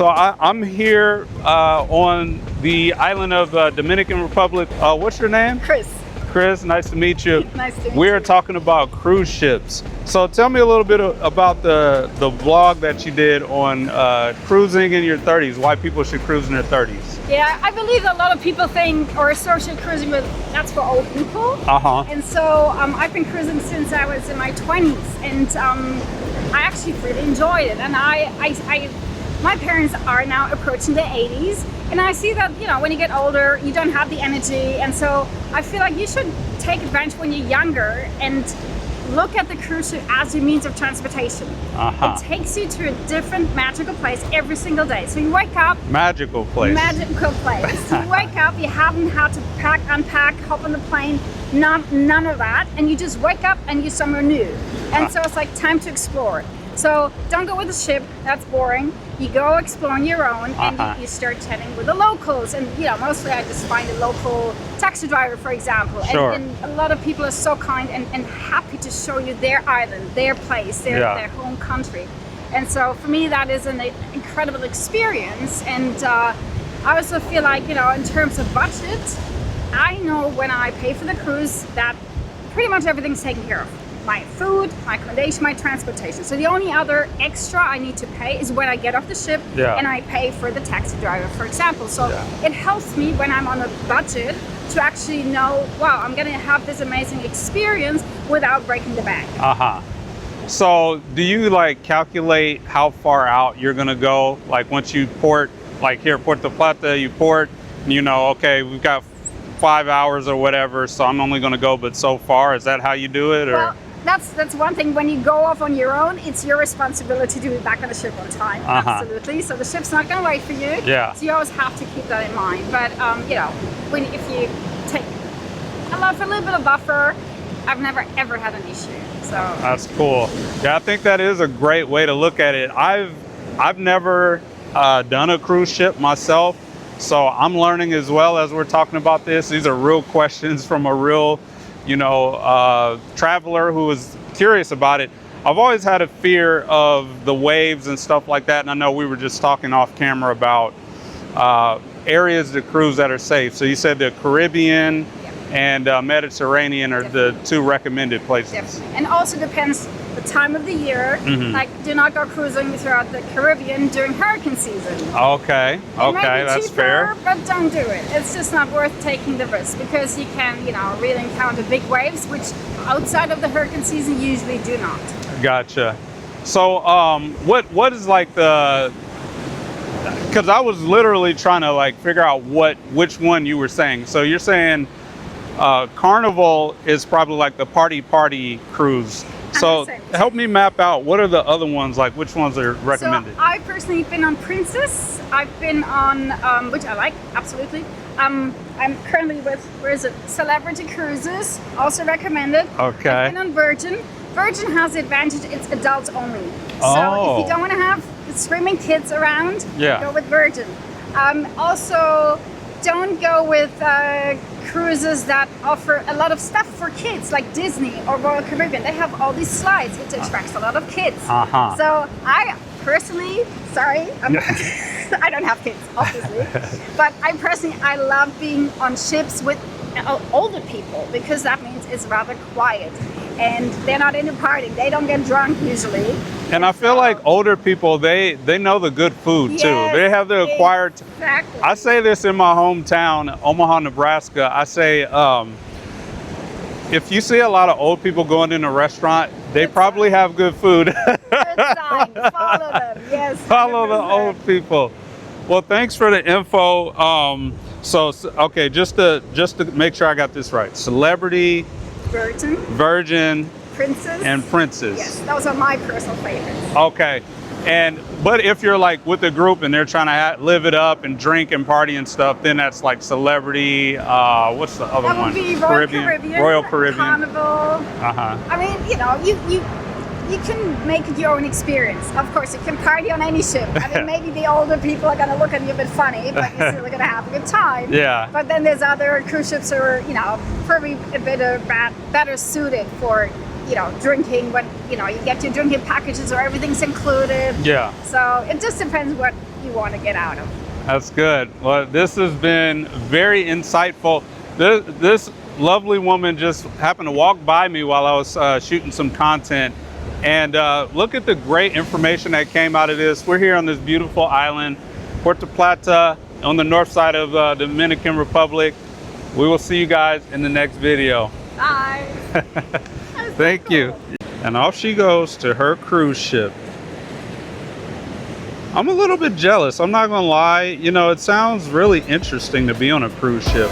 So I'm here on the island of Dominican Republic. What's your name? Chris. Chris, nice to meet you. Nice to meet We're you. talking about cruise ships. So tell me a little bit about the vlog that you did on cruising in your 30s, why people should cruise in their 30s. Yeah, I believe a lot of people think or associate cruising with that's for old people. And so I've been cruising since I was in my 20s, and I actually really enjoyed it. And my parents are now approaching their 80s, and I see that, you know, when you get older, you don't have the energy, and so I feel like you should take advantage when you're younger and look at the cruise ship as your means of transportation. It takes you to a different magical place every single day. So you wake up. Magical place. Magical place. You wake up, you haven't had to pack, unpack, hop on the plane, none of that, and you just wake up and you're somewhere new. And so it's like time to explore. So don't go with a ship, that's boring. You go explore on your own, and you start chatting with the locals. And you know, mostly I just find a local taxi driver, for example. Sure. And a lot of people are so kind and happy to show you their island, their place, their home country. And so for me, that is an incredible experience. And I also feel like, you know, in terms of budget, I know when I pay for the cruise that pretty much everything's taken care of. My food, my accommodation, my transportation. So the only other extra I need to pay is when I get off the ship and I pay for the taxi driver, for example. So it helps me when I'm on a budget to actually know, wow, I'm gonna have this amazing experience without breaking the bank. So do you like calculate how far out you're gonna go? Like once you port, like here, Puerto Plata, you port, you know, okay, we've got 5 hours or whatever, so I'm only gonna go but so far. Is that how you do it? Or? Well, that's one thing. When you go off on your own, it's your responsibility to be back on the ship on time. Absolutely. So the ship's not going to wait for you. So you always have to keep that in mind. But you know, if you take a little bit of buffer, I've never ever had an issue. So that's cool. Yeah, I think that is a great way to look at it. I've never done a cruise ship myself, so I'm learning as well as we're talking about this. These are real questions from a real, you know, traveler who was curious about it. I've always had a fear of the waves and stuff like that, and I know we were just talking off camera about areas to cruise that are safe. So you said the Caribbean and Mediterranean are the two recommended places. And also depends the time of the year. Like, do not go cruising throughout the Caribbean during hurricane season. Okay, that's cheaper, fair. But don't do it. It's just not worth taking the risk, because you can, you know, really encounter big waves, which outside of the hurricane season usually do not. Gotcha. So what is like the, because I was literally trying to like figure out which one you were saying. So you're saying Carnival is probably like the party cruise. So help me map out, what are the other ones, like which ones are recommended? So I've personally been on Princess. I've been on, which I like, absolutely. I'm currently with, where is it? Celebrity Cruises, also recommended. Okay. I've been on Virgin. Virgin has the advantage, it's adults only. So if you don't want to have screaming kids around, go with Virgin. Also, don't go with cruises that offer a lot of stuff for kids, like Disney or Royal Caribbean. They have all these slides, which attracts a lot of kids. So I personally, I don't have kids, obviously, but I love being on ships with older people, because that means it's rather quiet and they're not into partying. They don't get drunk usually. And I feel like older people, they know the good food too. They have the acquired. Exactly. I say this in my hometown, Omaha, Nebraska. I say, if you see a lot of old people going in a restaurant, they probably have good food. Good sign. Follow them. Yes. 100%. Follow the old people. Well, thanks for the info. So okay, just to make sure I got this right. Celebrity, Virgin, Princess, and Princess. Yes, those are my personal favorites. Okay. But if you're like with a group and they're trying to live it up and drink and party and stuff, then that's like Celebrity. What's the other one? That would be Royal Caribbean, Carnival. I mean, you know, you can make it your own experience. Of course, you can party on any ship. I mean, maybe the older people are going to look at you a bit funny, but you're still going to have a good time. But then there's other cruise ships that are, you know, probably a bit better suited for, you know, drinking when, you know, you get your drinking packages or everything's included. So it just depends what you want to get out of. That's good. Well, this has been very insightful. This lovely woman just happened to walk by me while I was shooting some content. And look at the great information that came out of this. We're here on this beautiful island, Puerto Plata, on the north side of Dominican Republic. We will see you guys in the next video. Bye. Thank you. And off she goes to her cruise ship. I'm a little bit jealous, I'm not gonna lie. You know, it sounds really interesting to be on a cruise ship.